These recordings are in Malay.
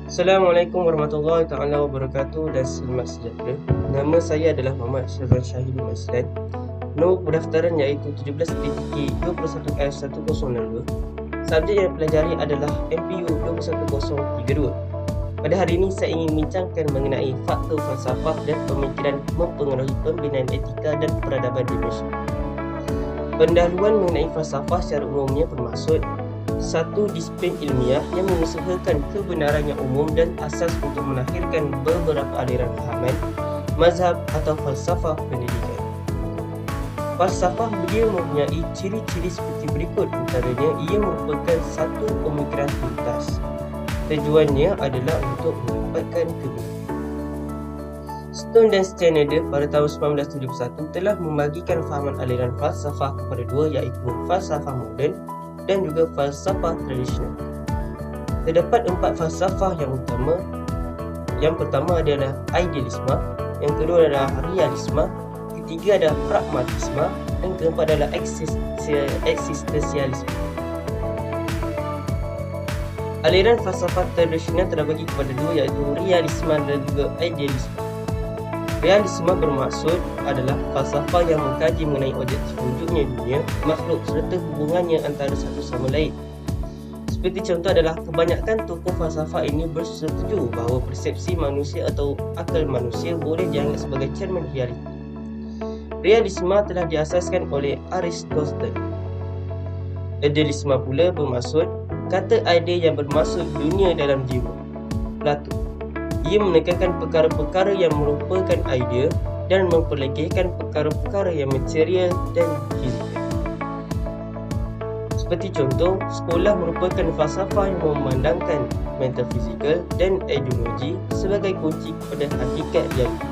Assalamualaikum warahmatullahi taala wabarakatuh dan selamat sejahtera. Nama saya adalah Muhammad Syazwan Syahidul Maslan. Nombor pendaftaran iaitu 17.21F1002. Subjek yang dipelajari adalah MPU 21032. Pada hari ini saya ingin membincangkan mengenai faktor falsafah dan pemikiran mempengaruhi pembinaan etika dan peradaban di Malaysia. Pendahuluan mengenai falsafah secara umumnya bermaksud satu disiplin ilmiah yang mengusahakan kebenaran yang umum dan asas untuk melahirkan beberapa aliran fahaman, mazhab atau falsafah pendidikan. Falsafah dia mempunyai ciri-ciri seperti berikut. Antaranya, ia merupakan satu pemikiran tuntas. Tujuannya adalah untuk mendapatkan kebenaran. Stone dan Steineder pada tahun 1971 telah membagikan fahaman aliran falsafah kepada dua, iaitu falsafah moden dan juga falsafah tradisional. Terdapat 4 falsafah yang utama. Yang pertama adalah idealisme, yang kedua adalah realisme, ketiga adalah pragmatisme, dan keempat adalah eksistensialisme. Aliran falsafah tradisional terbagi kepada dua, iaitu realisme dan juga idealisme. Realisme bermaksud adalah falsafah yang mengkaji mengenai objektif wujudnya dunia, makhluk serta hubungannya antara satu sama lain. Seperti contoh adalah kebanyakan tokoh falsafah ini bersetuju bahawa persepsi manusia atau akal manusia boleh dianggap sebagai cermin realiti. Realisme telah diasaskan oleh Aristotle. Idealisme pula bermaksud kata ide yang bermaksud dunia dalam jiwa, Plato. Ia menekankan perkara-perkara yang merupakan idea dan memperlekehkan perkara-perkara yang material dan fizikal. Seperti contoh, sekolah merupakan falsafah yang memandangkan metafizikal dan ideologi sebagai kunci kepada hakikat realiti.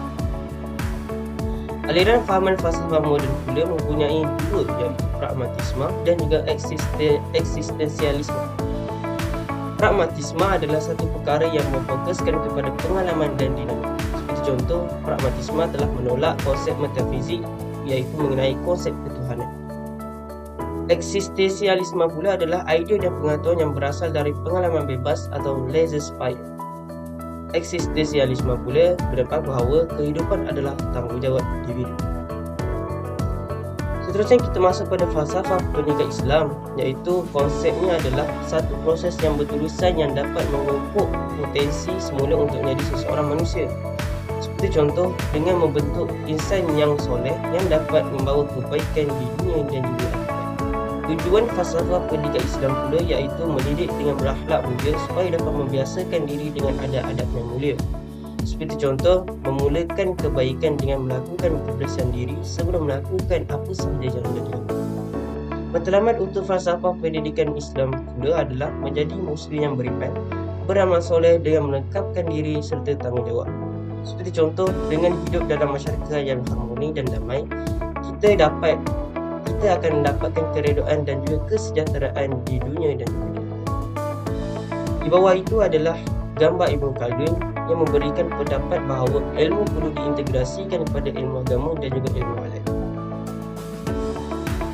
Aliran fahaman falsafah moden pula mempunyai dua, iaitu pragmatisme dan juga eksistensialisme. Pragmatisme adalah satu perkara yang memfokuskan kepada pengalaman dan dinamika. Seperti contoh, pragmatisme telah menolak konsep metafizik, iaitu mengenai konsep ketuhanan. Eksistensialisme pula adalah idea dan pengetahuan yang berasal dari pengalaman bebas atau laissez-faire. Eksistensialisme pula berpendapat bahawa kehidupan adalah tanggungjawab individu. Seterusnya kita masuk pada falsafah pendidikan Islam, iaitu konsepnya adalah satu proses yang berterusan yang dapat memupuk potensi semula untuk menjadi seseorang manusia. Seperti contoh, dengan membentuk insan yang soleh yang dapat membawa kebaikan di dunia dan juga akhirat. Tujuan falsafah pendidikan Islam pula iaitu mendidik dengan berakhlak mulia supaya dapat membiasakan diri dengan adab-adab yang mulia. Seperti contoh, memulakan kebaikan dengan melakukan kebersihan diri sebelum melakukan apa sahaja yang dilakukan. Matlamat untuk falsafah pendidikan Islam pula adalah menjadi Muslim yang beriman, beramal soleh dengan melengkapkan diri serta tanggungjawab. Seperti contoh, dengan hidup dalam masyarakat yang harmoni dan damai, kita akan mendapatkan keredaan dan juga kesejahteraan di dunia dan dunia. Di bawah itu adalah gambar Ibn Khaldun yang memberikan pendapat bahawa ilmu perlu diintegrasikan kepada ilmu agama dan juga ilmu alam.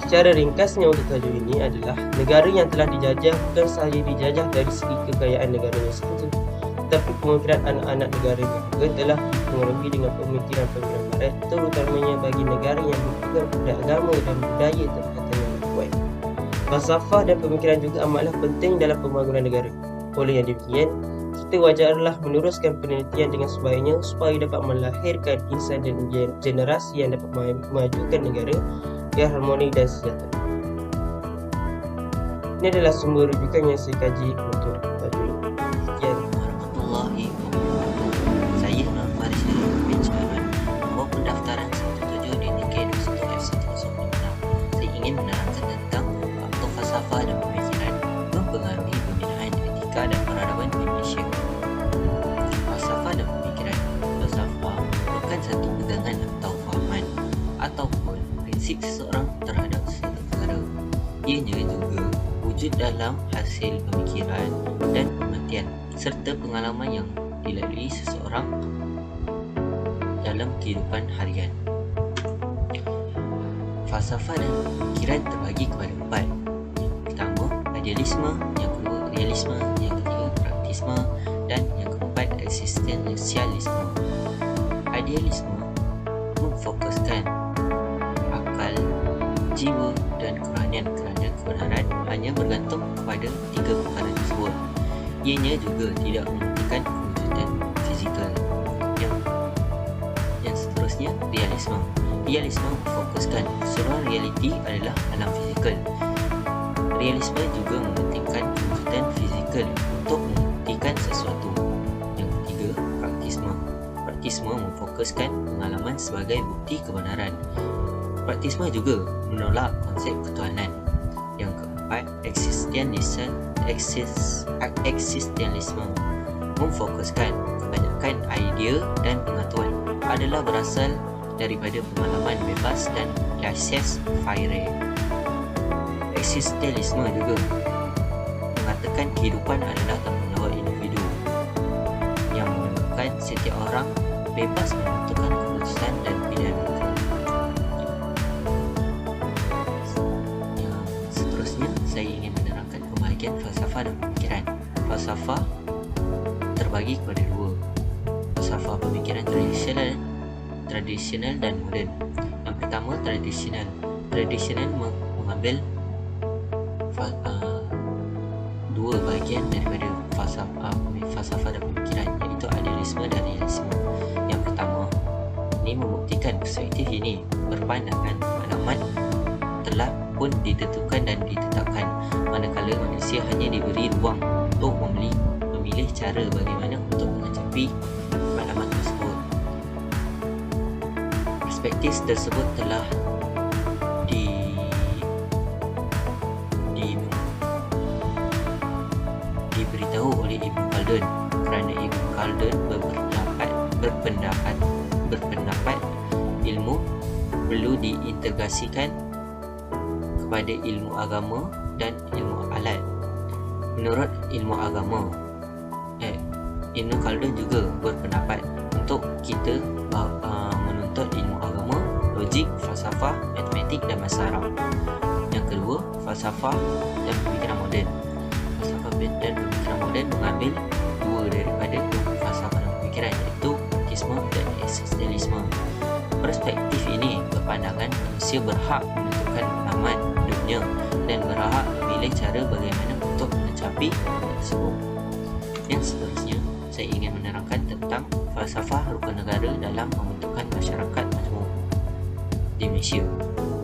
Secara ringkasnya untuk tajuk ini adalah negara yang telah dijajah bukan sahaja dijajah dari segi kekayaan negaranya sahaja, tetapi pemikiran anak-anak negaranya juga telah dipengaruhi dengan pemikiran-pemikiran barat, terutamanya bagi negara yang berpegang pada agama dan budaya tempatan yang kuat. Falsafah dan pemikiran juga amatlah penting dalam pembangunan negara. Oleh yang demikian, kita wajarlah meneruskan penelitian dengan sebaiknya supaya dapat melahirkan insan dan generasi yang dapat memajukan negara yang harmoni dan sejahtera. Ini adalah sumber rujukan yang saya kaji untuk tajuk ini. Sekian. Warahmatullahi wabarakatuh. Saya Nur Faris dari Pembicaraan. Nombor pendaftaran 17 DTK 21F1006. Saya ingin menerangkan tentang faktor falsafah dan pemikiran mempengaruhi pembinaan etika dan peradaban di Malaysia. Falsafah dan pemikiran. Falsafah bukan satu pegangan atau fahaman ataupun prinsip seseorang terhadap sesuatu perkara. Ianya juga wujud dalam hasil pemikiran dan pengertian serta pengalaman yang dilalui seseorang dalam kehidupan harian. Falsafah dan pemikiran terbagi kepada 4. Pertama, idealisme, yang kedua realisme, yang ketiga pragmatisme dan yang keempat eksistensialisme. Idealisme memfokuskan akal, jiwa dan kerohanian kerana kebenaran hanya bergantung kepada tiga perkara tersebut. Ianya juga tidak membuktikan kewujudan fizikal. Yang seterusnya, realisme. Realisme memfokuskan keseluruhan realiti adalah alam fizikal. Realisme juga mementingkan kewujudan fizikal untuk membuktikan sesuatu. Yang ketiga, praktisme. Praktisme memfokuskan pengalaman sebagai bukti kebenaran. Praktisme juga menolak konsep ketuhanan. Yang keempat, eksistensialisme memfokuskan kebanyakan idea dan pengetahuan adalah berasal daripada pengalaman bebas dan laissez-faire. Eksistensialisme juga mengatakan kehidupan adalah tanggungjawab individu yang menganggapkan setiap orang bebas menentukan keputusan dan pilihan mereka. Yang seterusnya, saya ingin menerangkan pembahagian falsafah dan pemikiran. Falsafah terbagi kepada dua: falsafah pemikiran tradisional dan moden. Yang pertama, tradisional. Tradisional mengambil dua bahagian daripada falsafah dan pemikiran, iaitu idealisme dan realisme. Yang pertama, ini membuktikan perspektif ini berpandangan maklumat telah pun ditentukan dan ditetapkan, manakala manusia hanya diberi ruang untuk memilih cara bagaimana untuk mencapai maklumat tersebut. Perspektif tersebut telah diberitahu oleh Ibn Khaldun, kerana Ibn Khaldun berpendapat ilmu perlu diintegrasikan kepada ilmu agama dan ilmu alat. Menurut ilmu agama, Ibn Khaldun juga berpendapat untuk kita menuntut ilmu agama, logik, falsafah, matematik dan bahasa Arab. Yang kedua, falsafah dan pemikiran moden. Falsafah dan pemikiran moden mengambil dua daripada falsafah dan pemikiran, iaitu praktisme dan eksistensialisme. Perspektif ini berpandangan manusia berhak menentukan alamat hidupnya dan berhak memilih cara bagaimana untuk mencapai tersebut. Yang seterusnya, saya ingin menerangkan tentang falsafah rukun negara dalam membentukkan masyarakat majmuk di Malaysia.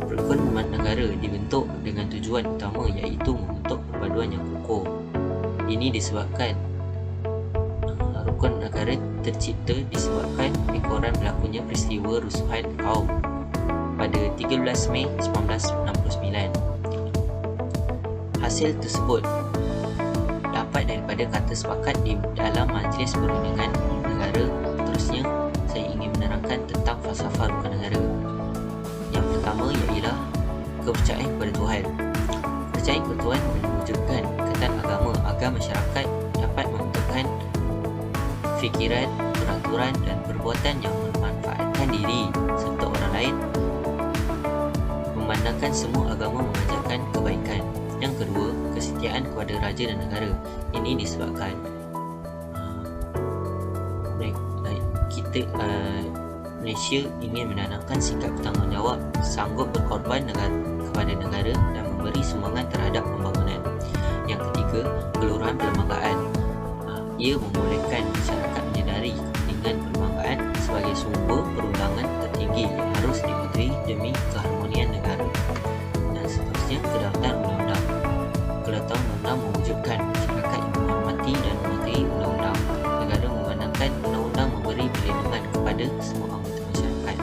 Rukun negara dibentuk dengan tujuan utama, iaitu membentuk perpaduan yang kokoh. Ini disebabkan rukun negara tercipta disebabkan ekoran berlakunya peristiwa rusuhan kaum pada 13 Mei 1969. Hasil tersebut dapat daripada kata sepakat di dalam Majlis Perundingan Negara. Terusnya, saya ingin menerangkan tentang falsafah rukun negara. Yang pertama ialah kepercayaan kepada Tuhan. Kepercayaan kepada Tuhan mewujudkan ikatan agama agar masyarakat dapat membentukkan fikiran, peraturan dan perbuatan yang memanfaatkan diri serta orang lain, memandangkan semua agama mengajarkan kebaikan. Yang kedua, kesetiaan kepada raja dan negara. Ini disebabkan Malaysia ingin menanamkan sikap bertanggungjawab, sanggup berkorban kepada negara dan memberi sumbangan terhadap pembangunan. Yang ketiga, keluruhan perlembagaan. Ia membolehkan masyarakat menyedari kepentingan perlembagaan sebagai sumber perundangan tertinggi yang harus dipatuhi demi keharmonian negara. Dan seterusnya, kedaulatan undang-undang. Kedaulatan undang-undang mewujudkan masyarakat yang menghormati dan mematuhi undang-undang. Negara memandangkan undang-undang memberi perlindungan kepada semua anggota masyarakat.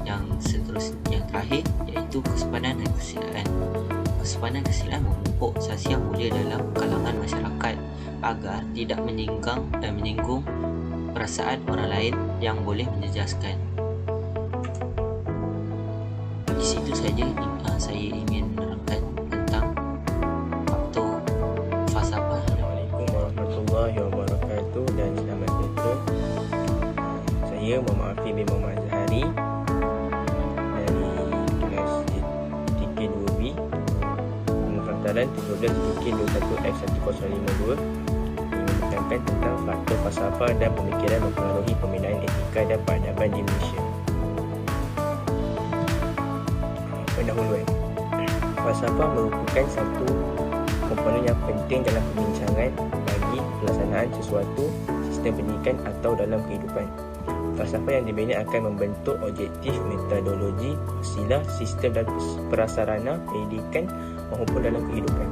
Yang seterusnya, yang terakhir, iaitu kesepadan dan kesedaran. Kesepadan kesilaan memupuk asas yang mulia dalam kalangan masyarakat agar tidak menyinggung perasaan orang lain yang boleh menjejaskan. Di situ saja saya ingin menerangkan tentang faktor falsafah. Assalamualaikum warahmatullahi wabarakatuh dan selamat sejahtera. Saya Muhammad Afiq bin Muhammad Zahari dari kelas TK2B, pendaftaran 13 TK21F1052 ingin menceritakan tentang faktor falsafah dan pemikiran mempengaruhi pembinaan etika dan peradaban di Malaysia. Pendahuluan. Falsafah merupakan satu komponen yang penting dalam perbincangan bagi pelaksanaan sesuatu sistem pendidikan atau dalam kehidupan. Falsafah yang dibina akan membentuk objektif, metodologi, wasilah, sistem dan prasarana pendidikan maupun dalam kehidupan.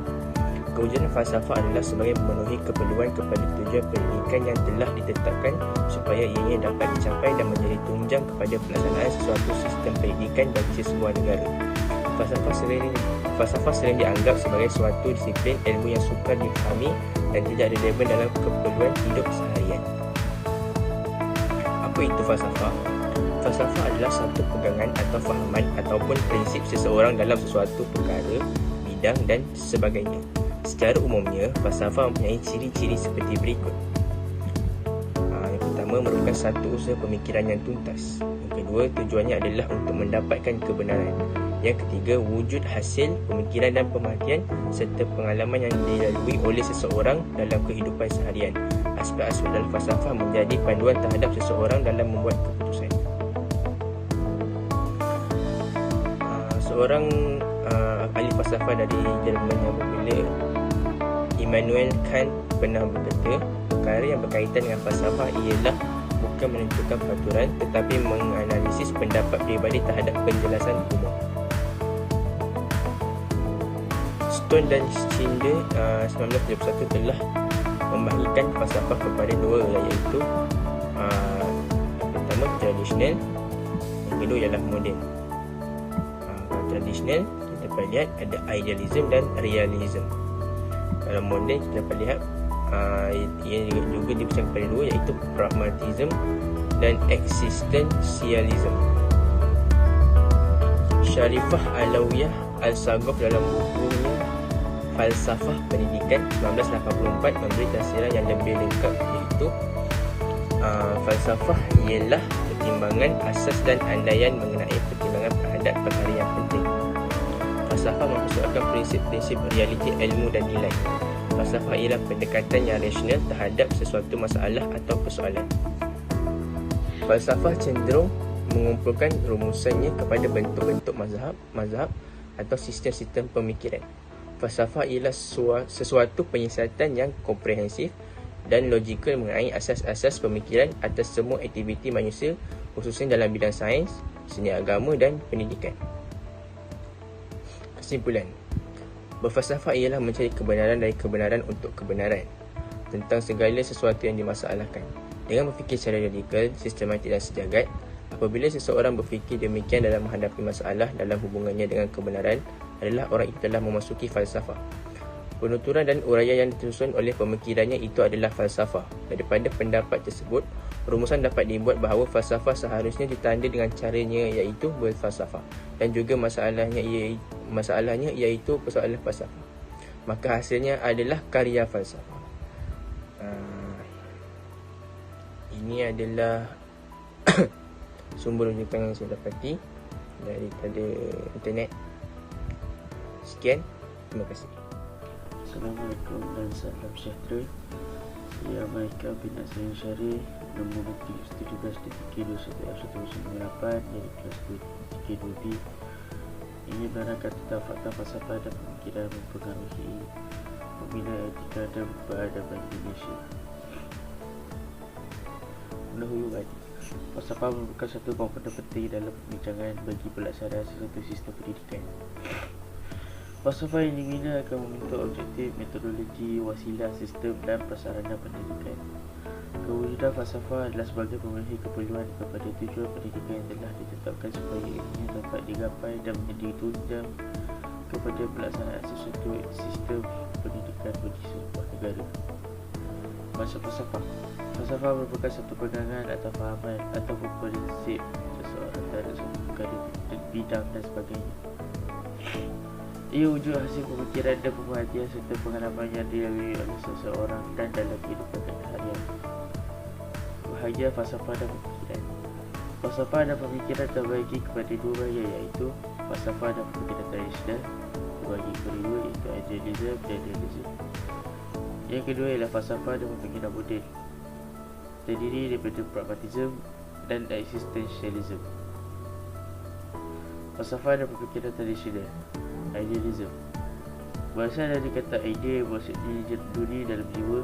Kewujudan falsafah adalah sebagai memenuhi keperluan kepada tujuan pendidikan yang telah ditetapkan supaya ianya dapat dicapai dan menjadi tunjang kepada pelaksanaan sesuatu sistem pendidikan bagi sesebuah negara. Falsafah sering dianggap sebagai suatu disiplin ilmu yang sukar difahami dan tidak relevan dalam keperluan hidup seharian. Apa itu falsafah? Falsafah adalah satu pegangan atau fahaman ataupun prinsip seseorang dalam sesuatu perkara, bidang dan sebagainya. Secara umumnya, falsafah mempunyai ciri-ciri seperti berikut. Yang pertama, merupakan satu usaha pemikiran yang tuntas. Yang kedua, tujuannya adalah untuk mendapatkan kebenaran. Yang ketiga, wujud hasil pemikiran dan pemerhatian serta pengalaman yang dilalui oleh seseorang dalam kehidupan seharian. Aspek-aspek dalam falsafah menjadi panduan terhadap seseorang dalam membuat keputusan. Seorang ahli falsafah dari Jerman yang popular, Immanuel Kant, pernah berkata, perkara yang berkaitan dengan falsafah ialah bukan menentukan peraturan tetapi menganalisis pendapat pribadi terhadap penjelasan umum. Stone dan Schindler 1971 telah membahagikan falsafah kepada dua, iaitu yang pertama tradisional, yang kedua ialah moden. Kalau tradisional kita dapat lihat ada idealism dan realism. Kalau moden kita dapat lihat ia juga diberikan kepada dua, iaitu pragmatism dan existentialism. Sharifah Alawiyah Al-Sagof dalam bukunya Falsafah Pendidikan 1984 memberi tafsiran yang lebih lengkap, iaitu falsafah ialah pertimbangan asas dan andaian mengenai pertimbangan terhadap perkara yang penting. Falsafah mempersoalkan prinsip-prinsip realiti ilmu dan nilai. Falsafah ialah pendekatan yang rasional terhadap sesuatu masalah atau persoalan. Falsafah cenderung mengumpulkan rumusannya kepada bentuk-bentuk mazhab atau sistem-sistem pemikiran. Falsafah ialah sesuatu penyiasatan yang komprehensif dan logikal mengenai asas-asas pemikiran atas semua aktiviti manusia, khususnya dalam bidang sains, seni agama dan pendidikan. Kesimpulan, berfalsafah ialah mencari kebenaran dari kebenaran untuk kebenaran tentang segala sesuatu yang dimasalahkan. Dengan berfikir secara radikal, sistematik dan sejagat, apabila seseorang berfikir demikian dalam menghadapi masalah dalam hubungannya dengan kebenaran, adalah orang itu telah memasuki falsafah. Penuturan dan uraian yang disusun oleh pemikirannya itu adalah falsafah. Daripada pendapat tersebut, rumusan dapat dibuat bahawa falsafah seharusnya ditanda dengan caranya, iaitu berfalsafah, dan juga masalahnya iaitu persoalan falsafah. Maka hasilnya adalah karya falsafah. Ini adalah sumber rujukan yang saya dapati daripada internet. Sekian, terima kasih. Assalamualaikum dan salam sejahtera. Saya Maika bin Nasrin Syarif, nombor bukti 17.21F1998 dari kelas 3B. Ini menerangkan tentang fakta falsafah dan pemikiran mempengaruhi pembinaan etika dan peradaban Indonesia. Pendahuluan. Falsafah merupakan satu komponen penting dalam perbincangan bagi pelaksanaan sesuatu sistem pendidikan. Falsafah yang dibina akan membentuk objektif, metodologi, wasilah, sistem dan prasarana pendidikan. Kewujudan falsafah adalah sebagai pemenuhi keperluan kepada tujuan pendidikan yang telah ditetapkan supaya ianya dapat digapai dan menjadi tunjang kepada pelaksanaan sesuatu sistem pendidikan bagi sebuah negara. Maksud falsafah. Falsafah merupakan satu pegangan atau fahaman atau prinsip seseorang terhadap suatu perkara, bidang dan sebagainya. Ia wujud hasil pemikiran dan pemerhatian serta pengalaman yang dilalui oleh seseorang dan dalam kehidupan harian. Bahagian falsafah dan pemikiran. Falsafah dan pemikiran terbagi kepada dua bahagian, iaitu falsafah dan pemikiran tradisional. Bahagian kedua iaitu idealism dan realism. Yang kedua ialah falsafah dan pemikiran moden, terdiri daripada pragmatism dan existentialism. Falsafah dan pemikiran tradisional, idealism, berasal dari kata idea yang maksudnya duri dalam jiwa.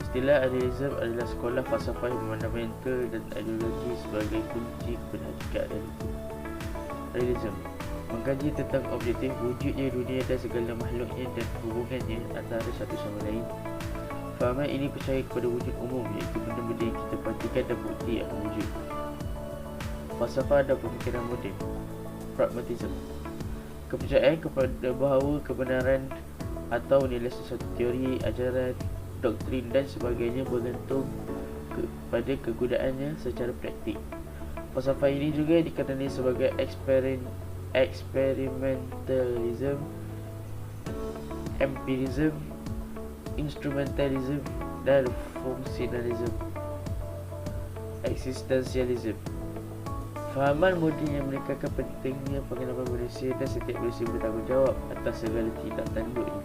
Istilah idealism adalah sekolah falsafah yang memandang mental dan ideologi sebagai kunci kepada hakikat dan hukum. Realism mengkaji tentang objektif wujudnya dunia dan segala makhluknya dan hubungannya antara satu sama lain. Fahaman ini percaya kepada wujud umum, iaitu benda-benda yang kita perhatikan dan bukti akan wujud. Falsafah dan pemikiran moden, pragmatism, kepercayaan kepada bahawa kebenaran atau nilai sesuatu teori, ajaran, doktrin dan sebagainya bergantung pada kegunaannya secara praktik. Falsafah ini juga dikenali sebagai experimentalism, empirism, instrumentalism dan funksionalism. Existentialism, fahaman moden yang menekankan pentingnya pengalaman manusia dan setiap manusia bertanggungjawab atas segala tindak tanduknya.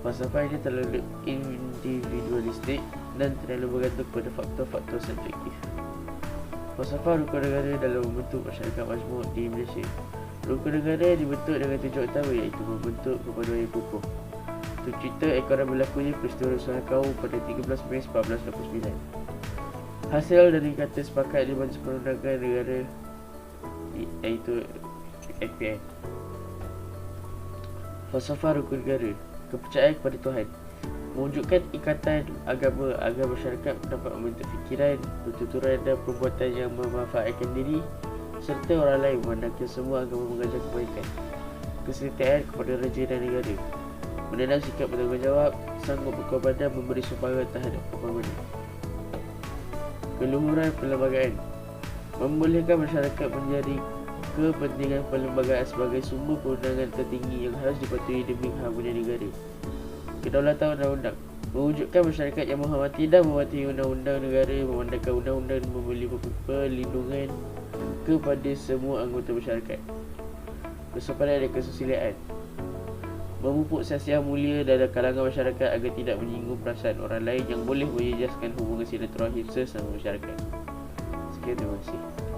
Falsafah ini terlalu individualistik dan terlalu bergantung kepada faktor-faktor subjektif. Falsafah rukun negara dalam membentuk masyarakat majmuk di Malaysia. Rukun negara dibentuk dengan tujuan utama, iaitu membentuk kepaduan yang kukuh. Untuk cerita ekoran berlakunya peristiwa rusuhan kaum pada 13 Mei 1469. Hasil dari kata sepakat di Majlis Perundangan Negara, iaitu FPN. Falsafah rukun negara, kepercayaan kepada Tuhan, mewujudkan ikatan agama agar masyarakat dapat membentuk fikiran, pertuturan dan perbuatan yang memanfaatkan diri serta orang lain, memandangkan semua agama mengajar kebaikan. Kesetiaan kepada raja dan negara, menanam sikap bertanggungjawab, sanggup berkorban dan memberi sumbangan terhadap pembangunan. Keluhuran perlembagaan, membolehkan masyarakat menjadi kepentingan perlembagaan sebagai sumber perundangan tertinggi yang harus dipatuhi demi keharmonian negara. Kedaulatan undang-undang, mewujudkan masyarakat yang menghormati dan mematuhi undang-undang negara, memandangkan undang-undang memberi perlindungan kepada semua anggota masyarakat. Kesopanan dan kesusilaan, memupuk siasat mulia dalam kalangan masyarakat agar tidak menyinggung perasaan orang lain yang boleh menjejaskan hubungan silaturahim sesama masyarakat. Sekian, terima kasih.